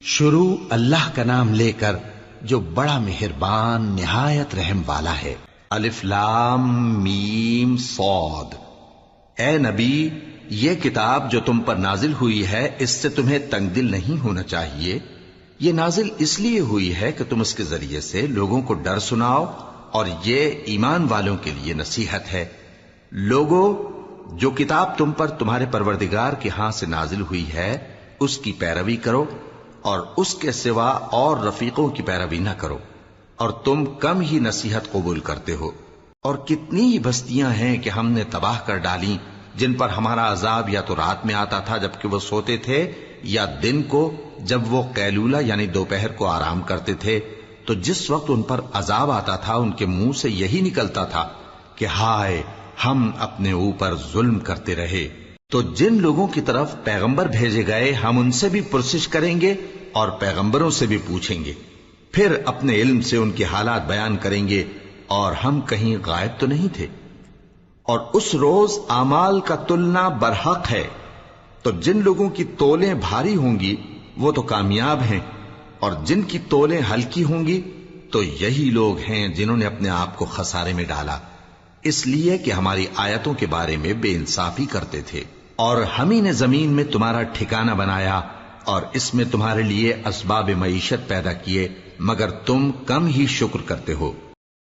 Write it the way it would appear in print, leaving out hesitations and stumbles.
شروع اللہ کا نام لے کر جو بڑا مہربان نہایت رحم والا ہے۔ الف لام میم صاد۔ اے نبی، یہ کتاب جو تم پر نازل ہوئی ہے اس سے تمہیں تنگ دل نہیں ہونا چاہیے۔ یہ نازل اس لیے ہوئی ہے کہ تم اس کے ذریعے سے لوگوں کو ڈر سناؤ، اور یہ ایمان والوں کے لیے نصیحت ہے۔ لوگوں، جو کتاب تم پر تمہارے پروردگار کے ہاں سے نازل ہوئی ہے اس کی پیروی کرو، اور اس کے سوا اور رفیقوں کی پیروی نہ کرو، اور تم کم ہی نصیحت قبول کرتے ہو۔ اور کتنی ہی بستیاں ہیں کہ ہم نے تباہ کر ڈالی جن پر ہمارا عذاب یا تو رات میں آتا تھا جبکہ وہ سوتے تھے، یا دن کو جب وہ قیلولہ یعنی دوپہر کو آرام کرتے تھے، تو جس وقت ان پر عذاب آتا تھا ان کے منہ سے یہی نکلتا تھا کہ ہائے، ہم اپنے اوپر ظلم کرتے رہے۔ تو جن لوگوں کی طرف پیغمبر بھیجے گئے ہم ان سے بھی پرسش کریں گے اور پیغمبروں سے بھی پوچھیں گے، پھر اپنے علم سے ان کے حالات بیان کریں گے، اور ہم کہیں غائب تو نہیں تھے۔ اور اس روز اعمال کا تلنا برحق ہے، تو جن لوگوں کی تولیں بھاری ہوں گی وہ تو کامیاب ہیں، اور جن کی تولیں ہلکی ہوں گی تو یہی لوگ ہیں جنہوں نے اپنے آپ کو خسارے میں ڈالا، اس لیے کہ ہماری آیتوں کے بارے میں بے انصافی کرتے تھے۔ اور ہم ہی نے زمین میں تمہارا ٹھکانہ بنایا اور اس میں تمہارے لیے اسباب معیشت پیدا کیے، مگر تم کم ہی شکر کرتے ہو۔